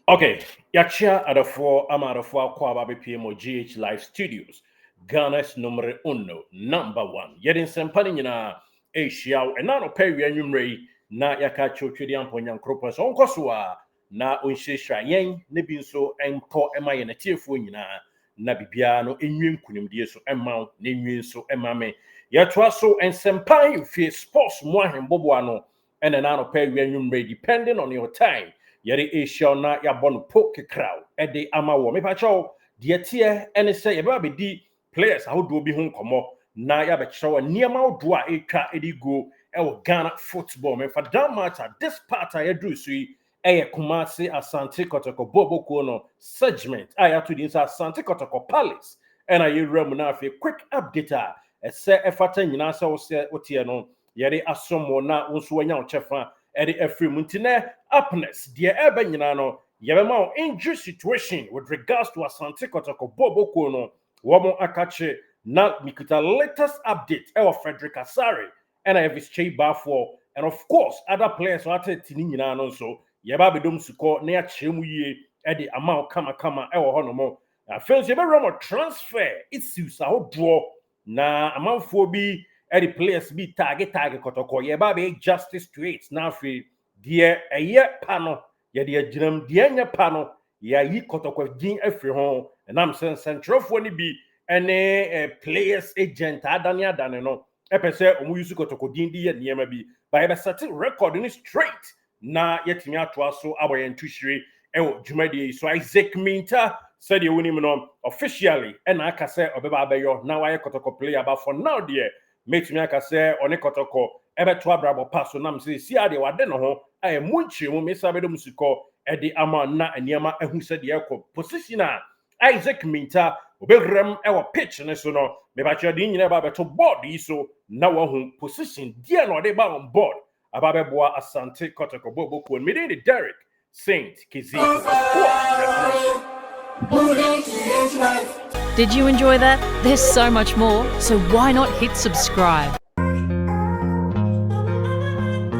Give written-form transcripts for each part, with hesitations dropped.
Okay, Yachia at the four, I'm at the four Quaba BPM GH Live Studios. Ghana's numero uno, number one. Yet in Sampanina, Asia, and now pay Yumre, na Yakacho Chidian Ponyan Croppers on Kosua, na Unshisha Yang, Nibinso, and Po Emma and a tearfulina, Nabibiano, in Yum Kunim Dieso, and Mount, Nimin so Emame. Yatwaso and Sampai, Fee Sports, Mohan Bobuano, and an ano pay Yumre, depending on your time. Yeri Asia na ya bon poke crowd ede ama wo me pacho de tie ene se ye ba be di players how do bi ho komo na ya be kyerewa niema do a etwa edi go e wo Ghana football me for that match at this part I do so yi Kumasi Asante Kotoko Bobo Kono segment I to the Asante Kotoko Palace and I rem na fi quick update e se e fata nyina se wo se otie no yeri asomo na wo so wanya wo chefa Eddie Efrim Muntine upness, dear Eba Yinano, Yabama injury situation with regards to Asante Kotoko Bobo Kono, Wamo Akache, not Mikuta latest update, our Frederick Asari, and I have his Che Bafo, and of course, other players who are Tininano so, Yababidum Suko, near Chemuye, Eddie Amau Kama, our Honomo. First, Yabama transfer, it's you so draw, na amount for be. The players be target Kotoko ye be justice to it now free dear a year panel ye dear jim dear panel ye yi Kotoko jin every home and I'm saying central for ni be any players agent adania than no epese use Kotoko din di ye be by a certain record in straight na yet me atwa so aboyen tushire ewo jumadi so Isaac Mintah said you win him officially and I can say obeba abeyo now I Kotoko player but for now dear make me aka say one Kotoko ebe to abrabo pass so nam say si ade wade no ho ay munchi mu me sabe do musiko e de ama na aniema ehu se de ekọ position a Isaac Mintah obegrem e wo pitch ne so no me ba che de nyina ba beto board yi so na wo hu position dia no de ba on board ababe boa Asante Kotoko bobo ko me de Derek Saint Kiziko. Did you enjoy that? There's so much more, so why not hit subscribe?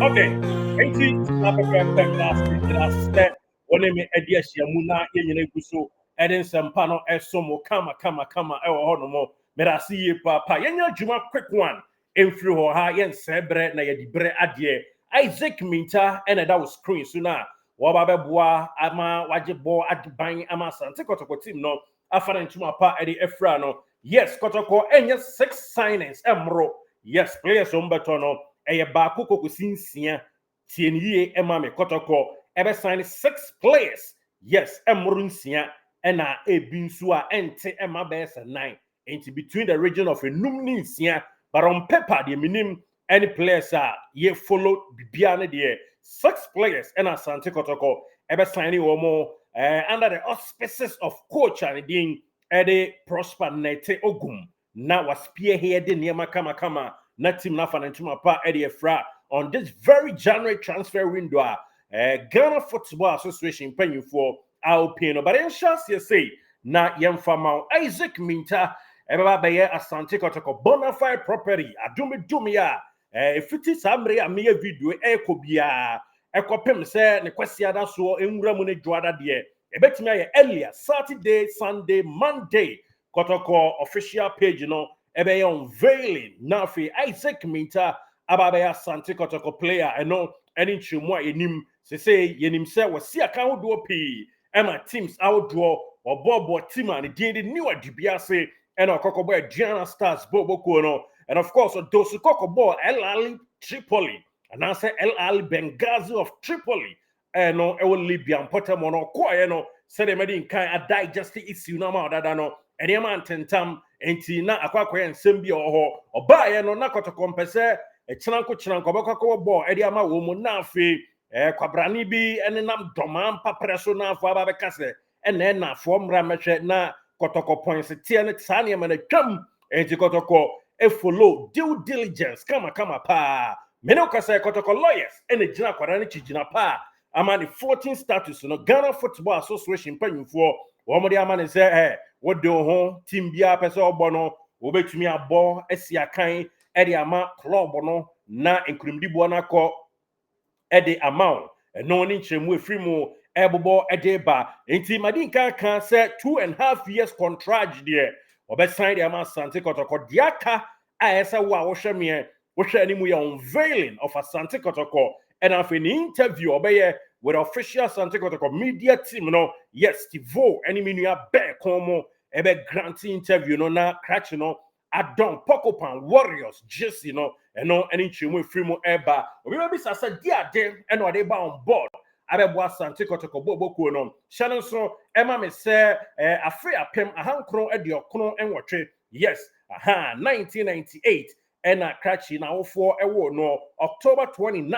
Okay, last week, one me idea Shamuna, Yenguso, Eden Sampano, Esomo, Kama, Honomo, Merasi, Papa, Yenya Juma, quick one, Influ, Hayen, Sebre, Nayadibre, Adie, Isaac Mintah, and that was screen sooner. Wababua, Ama, Wajabo, Adibang, Ama, Sante Kotoko team, no, Afanantuma Pa, Eddie Efrano, yes, Kotoko, and yes, 6 signings, Emro, yes, players on Betono. Eye baako kokosinsia tienye emame Kotoko ebe sign 6 players yes emrunsia ena ebinsu a ente emabes 9 into between the region of enumninsia but on paper the minim any players are ye follow bibia ne de 6 players ena Asante Kotoko ebe sign womo under the auspices of coach and din ede prosper nete Ogum na was spearhead niema kama na team na fanantuma pa ede fra on this very January transfer window Ghana Football Association paying for our pino but in chance you say na yemfama Isaac Mintah ebeba beye Asante Kotoko bona fide property adumi ya efiti samre ame video ekobia ekopem se ne kwasia da so enwura mu ne dwoada de ebetimi aye earlier Saturday Sunday Monday Kotoko official page no ebe unveiling now for Isaac Mintah ababa Asante Kotoko player eno eni chimu a enim say yenim se wasi aka hodo pi ema teams outdoor obobo team and the new adibia say eno kokobo Diana Stars boboko no and of course those kokobo El Tripoli and I say El Benghazi of Tripoli no e will Libya Potamo no ko no say the medin kan a digest issue no ma dada no ene man tentam enti na akwakwa ensem bi oho oba no na Kotoko mpese chinanko bokoko bo edi ama wo mu na afi kwabrani bi ene nam doma mpa preso na afo aba bekase ene na afo mra mehwe na Kotoko points tie ne tsane ma na twam enti Kotoko e follow due diligence kama pa mene okase Kotoko lawyers ene gina kwara ne chigina pa ama the 14 status no Ghana Football Association panyufo wo mo de ama ne se wo de ho team bia pese ogbo no wo betumi abo asia kan edi ama club no na enkurumdibo na ko edi amount no ni nchemu efiri mu ebobo edeba enti madinka kan say 2.5 years contract there obesign the Asante Kotoko diaka ayesa wa wohwe animu ya unveiling of Asante Kotoko and after an interview obeye with official Asante Kotoko media team no yes Tivo any minua be komo ebe granting interview no na crash no Adon Pokopan Warriors just no any chimu free mo eba obi be sasa dia dem and what they ba on board abebo Asante Kotoko boboku no shano so ema me say afi apem ahankron ediokron enwotwe yes 1998 and a crachi now for a war no October 29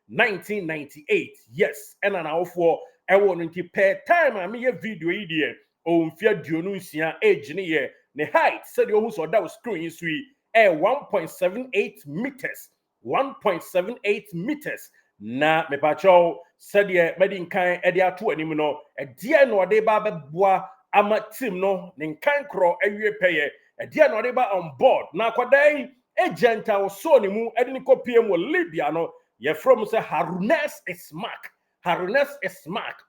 1998 yes and now for a war nti per time I me video idea on fear dionusia age ni ye ne height said you so that was screwing sweet 1.78 meters 1.78 meters na me pacho said ye medin kan e dia to anim no e dia no de ba beboa ama team no ne kan kro awie peye e dia no de ba on board na kwadan agent a so ne mu ede ni kopie mu Libya no ye from say Harunes Ismak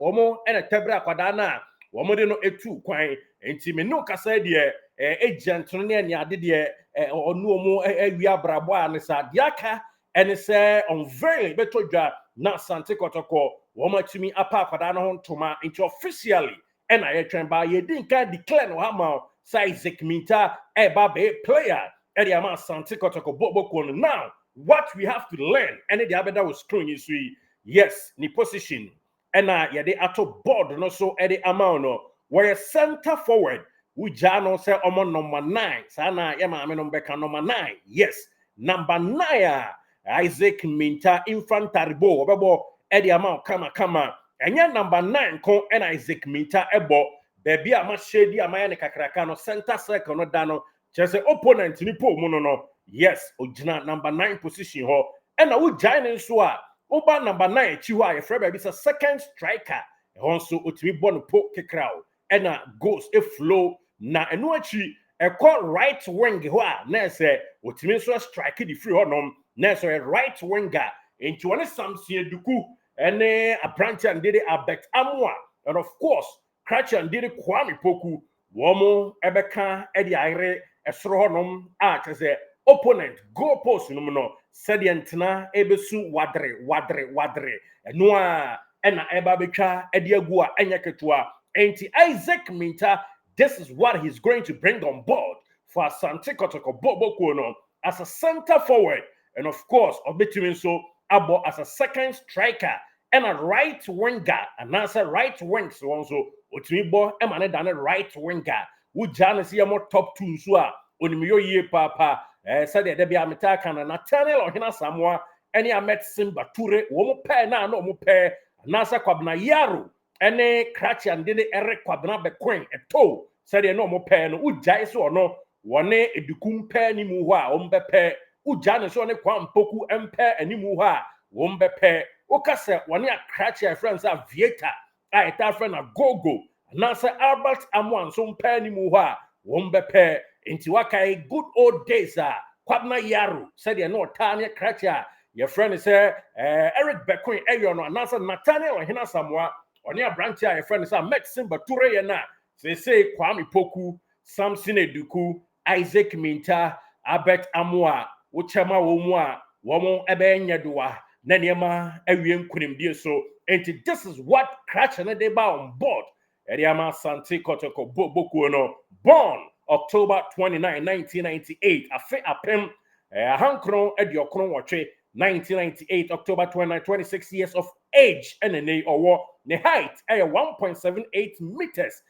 omo ene tebra kwadan na omo de no etu kwan enti me no kasa de agent no ne ade de onu omo awia brabo an sa diaka ene say unveil betodwa na Asante Kotoko woman to me apa kwadan no ntoma into officially and I try by ye didn't can declare no hama Isaac Mintah eba be player and the Asante Kotoko bobo now what we have to learn and the other was screwing you sweet yes ni position and yeah they ato board no so the amount no where center forward we jano say omo number 9 sana yama me number number 9 yes number 9 Isaac Mintah infantaribo obebo edi amount kama enya number 9 kon and Isaac Mintah ebo baby ama shedi ama ya ne kakraka no center circle no dano chese opponent ni po mu no yes ogina number 9 position ho and na wo join so a oba number 9 chi ho a ye frɛ baby say second striker ho so otimi bɔ no po kekrao and na goes a flow na eno achi e call right wing ho a na say otimi so strike the free ho nom na so a right winger into one Samson Eduku and a branch and did it abet amwa and of course Cratch and did it Kwame Poku womo ebeka edi aire esro honom as a opponent goal post no said yentna ebesu wadre enua ena eba betwa edi agu a enya ketua enti Isaac Mintah this is what he's going to bring on board for Asante Kotoko Boboku no as a center forward and of course obetumi so abo as a second striker and a right winger and as a right wing so also otimi bo emane dan right winger wo jana see mo top 2 so a onimiyo ye papa said de bia metaka na Nathaniel Ohina Samoa ene Ahmed Simba Ture wo mo pe na mo pe na sa kwabna yaro ene Cratch and de ere kwabna be queen eto said de no mo pe no wo jai so no wone edukum pe ni mu ho a o mbe pe ujane so ne kwampoku empe animu ho a wo mbepe okase woni a Cratch your friends are Vieta a eta friend na Gogo na say Albert Amwan so mpe animu ho a wo mbepe enti wakai good old days a kwabna yaro said you no tanya Cratch your friend say Eric Bequin eyo no na say Nathaniel Ohina Samoa oni a branch your friend say Maxim Bature ye na say Kwame Poku Samson Eduku Isaac Mintah Albert Amwa uchama womu a womo ebe nyedoa na niema awie nkunimdie so enti this is what Cratch na dey ba on board Eriama Asante Kotoko boboku no born October 29 1998 afe apem ahankron ediokron wotwe 1998 October 29 26 years of age and owo ne height 1.78 meters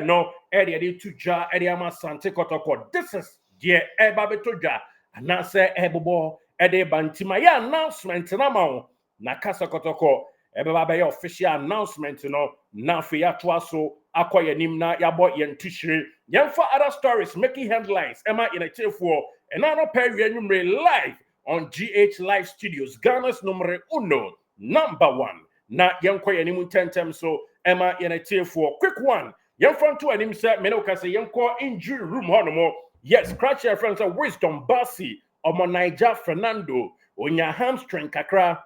no area tuja Eriama Asante Kotoko this is the ebabetoja anase ebobo ede bantima ya announcement na ma na Kasa Kotoko ebeba be official announcement no na fe ya to aso akoye nim na yabo yen tishire yen for other stories making headlines ema in a chefo and no pay number live on GH Live Studios Ghana's number 1 number 1 na yen koye nim tentem so ema in a chefo quick one yen front to anim say me no ka say yen ko injury room hono yes, Cratch your friends are Wisdom Bassi Omo Niger Fernando Onya hamstring kakra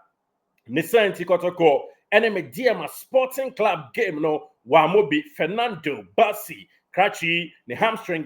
Nissan Kotoko enemy Diama Sporting Club game no Wamobi Fernando Bassi Krachi the hamstring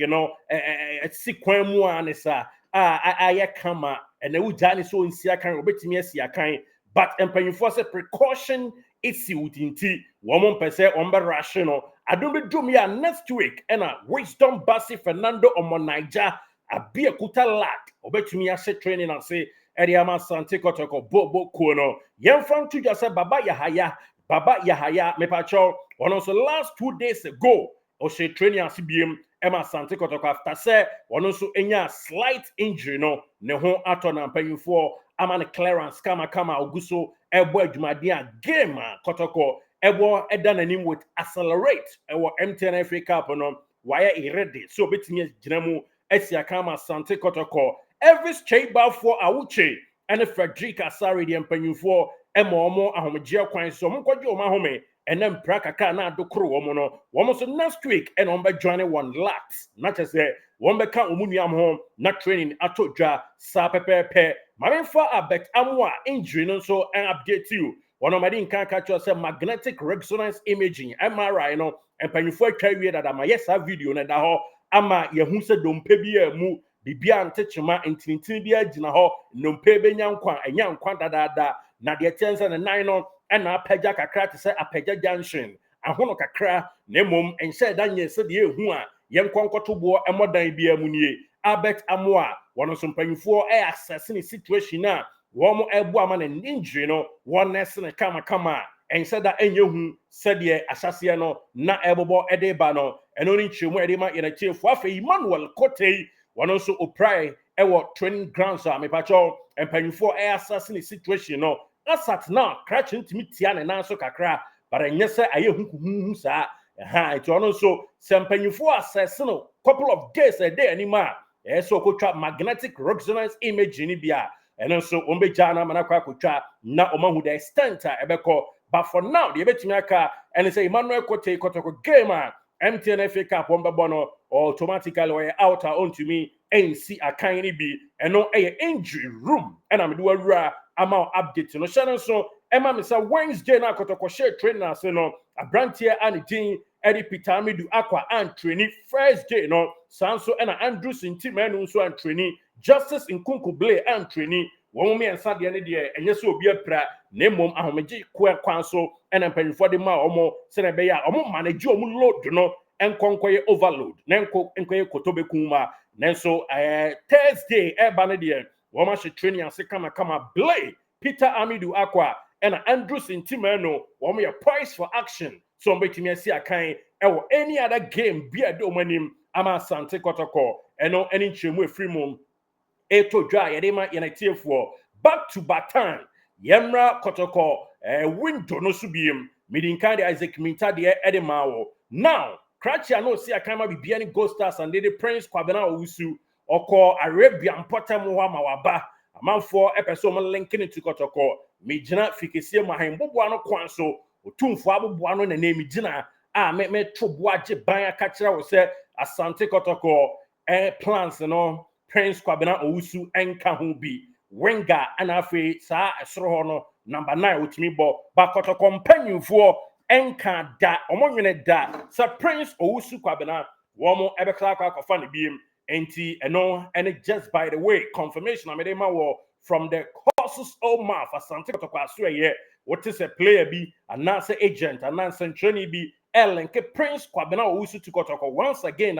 sequence mu anisa aye kama and we jani so nsia kan obetimi asia kan but empanyfo say precaution isi wutinti woman pese ombe rational adom bedum ya next week and Wisdom Bassi Fernando Omonaija abia kuta lat obetumi ase training and say Eriama Sante Kotoko Bobo Kono Yemfam to just say Baba Yahaya me pacho one also last 2 days ago o she training as BM Emma Sante Kotoko after say one also enya slight injury no ne ho ato na mpanyufo amane clearance kama oguso ebo adwumadia game Kotoko ebo edananim with accelerate ewo MTN FA Cup no wire ready so betimi ginamu esia kama Sante Kotoko every chamber for Awuche and Frederick Asari the empanyufo emo ahomegye kwan so mkwaje o mahome enem prakaka na adokro wo no wo so next week and on be join one lax not just say one be kan omunuam ho na training atodwa sa pepepe mamemfa abet amwa injury no so and update you one of my din kan catch say magnetic resonance imaging MRI no empanyufo atwa wie dada ma yes video na da ho ama yehu se dompe bi mu bibia ntechema ntintin bi agina ho nompe benya nkwa enya nkwa dada na de tense na nine no na apagya kakra te se apagya junction ahono kakra na mom ense da nye se de ehu a yenkonkoto bo emodan bia mu nie abet amoa wono so mpanyufo access ni situation na wo mo ebu ama na injury no wonness ne kama ense da enyehu se de asase no na ebobo ede ba no eno ni chemu ede ma ina chief afa Emmanuel Kotei wono so oprai ewo training grounds a me pacho mpanyufo access ni situation no asat now cratch ntimi tia ne nan so kakra but enye se aye hunkuhu sa it ono so sempanyufo assess no couple of days a day anima so kotwa magnetic resonance imaging ni bia eno so ombeja na mana kwa kotwa na omahu the extent ebeko but for now the ebetimi aka and say Emmanuel Kotei Kotoko game MTN FA Cup ombe no automatically we out onto me NC akan ni bi eno injury room and am do awura ama update no channel so Emma Mr. Wednesday na Kotoko share trainer say no abrantie anidin Eddie Peter Amidu akwa and training first day no sanso na Andrew Sintimenu so and training Justice Nkunku Blay and training won me ensa de ne de enye so obi apra na mom ahomeji kwan so na mpanyfo de ma omo se na be ya omo manage omo load no enkonkoye overload na enkoye kotobekuma nenso Thursday eba ne de woma she training ase kama Blay Peter Amidu akwa and Andrew Sintimenu woma ye poised for action so mbetimi asi akan ewo any other game bia de omanim ama Sante Kotoko eno eni nchemu efiri mom eto dwa yedema yenatiefo back to Batan yemra Kotoko window no subiem midinkan de Isaac Mintah de edemawo now Krachi no si akama bibia ni Ghost Stars and the Prince Kwabena Owusu oko Arabian Potem ho amawaba amanfo epeso mo linking to Kotoko migina fikesie mahan boboa no kwan so otumfo aboboa no na nemi gina me toboa je ban aka kira wo se Asante Kotoko plans no Prince Kwabena Owusu enka ho bi Wenga anafe sa esoro ho no number 9 otimi bo ba Kotoko mpanyimfo enka da omonwene da sa Prince Owusu Kwabena womo ebekla kwa ne biem enti eno and just by the way confirmation amedema wo from the horses all mouth Asante Kotoko asweye what is a player bi anase agent anase training bi elenke Prince Kwabena Owusu to Kotoko once again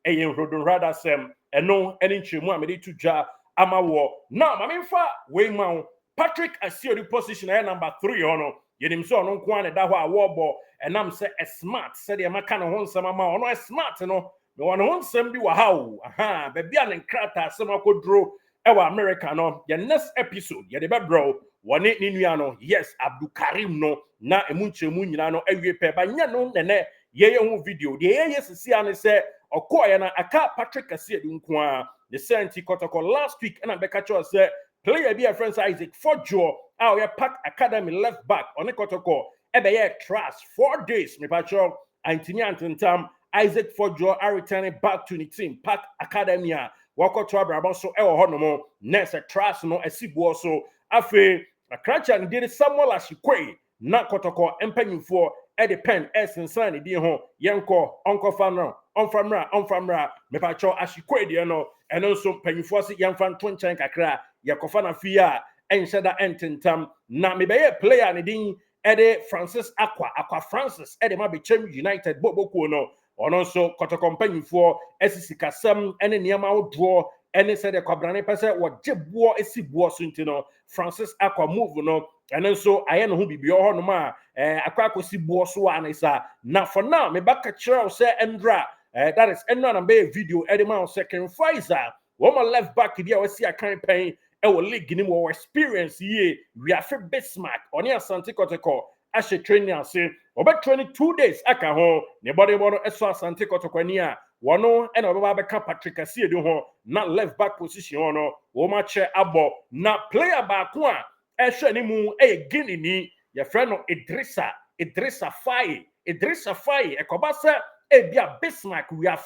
eyen rodon rather sem eno eni nchemu amede tuja amawo now mamemfa we ma Patrick Asiori position number 3 ono yenim so ono nko ane da ho awobo enam se smart se de maka no ho nsem ama ono smart no me wono ho nsem bi wa hawo aha be bia ne nkrata asem akodro ewa America no the next episode ye de be bro woni ni nua no yes Abdul Karim no na emunchemu nyina no awie pe ba nya no nene ye hu video de ye sisi ane se okoye na aka Patrick Asiori nko a the Senti Kotoko last week and Becca Cho said player be a friend Isaac Fojo our Pack Academy left back on the Kotoko ebe trust 4 days me pacho antini antentam Isaac Fojo are returning back to the team Pack Academy wako to abrabo so e wo hono next trust no asibo so afi Akracha did Samuel Ashikwe na Kotoko empanyimfo e de pen esensan ne din ho yenko onkofa no onfamra mepacho ashikwe no eno nso panyimfo se yemfa nto nchen kakra yekofa na fie a enhyeda ententam na mebeye player ne din Ede Francis Aqua Francis Ede ma bechem United bobokuo no ono nso Kotoko mpanyimfo esisikasam ene niema odro ene se de kwabrane pese wo jeboɔ esi boɔ so ntino Francis Aqua move no ene nso aye no ho bibio ho no ma akwa akosi boɔ so anisa na for now me baka kyerɛw se endra that is enra na be video ede ma second Pfizer wo left back dia wasi akan pen ewo league ni mo experience ye we are Bismarck oni Asante Kotoko ashe training ase obe training 2 days aka ho ne body bono eso Asante Kotoko ni a wono ena obe ba ka Patrick Asiedu ho na left back position ho no wo ma che abo na player ba ko a ehwe ni mu gini ni ye friend no Idrissa Faye ekoba se bia Bismarck we are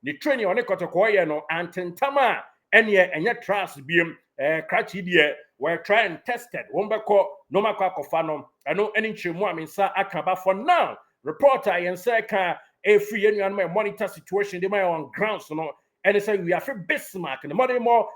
the training oni Kotoko ye no antentama enye trust biem cratchy dear were try and tested one beko no makwa kofano eno eni nchemu aminsa akaba for now reporter yen say ka free anyone my monitor situation they my on grounds no and they say we are for Bismarck and the money more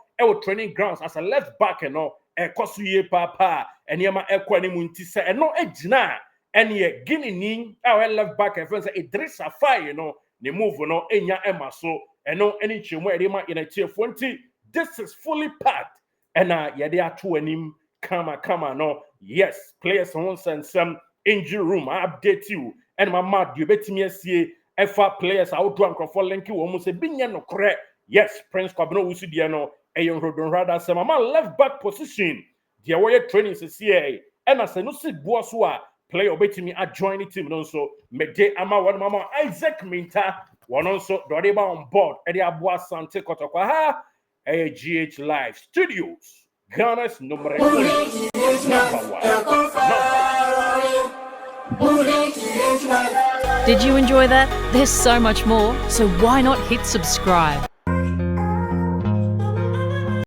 training grounds as a left back and no kosuye papa eniema ekwa ni munti say eno ejina ene gini ni our left back and friends Idrissa Faye no ne move no enya emaso eno eni nchemu edema in a tier 20 this is fully packed and yede ato anim kama no yes players once and some injury room I update you and my mad you betimi asie efa players out to ankrofo link wo mu se binya no kore yes Prince Kwabeno wusu die no eyon rodon rather say mama left back position dia we training se sie and as no sit boss so a player betimi a join the team no so mede ama one mama Isaac Mintah one also dode ba on board e dey aboa Asante Kotoko ha GH Live Studios, Ghana's number one. Did you enjoy that? There's so much more, so why not hit subscribe?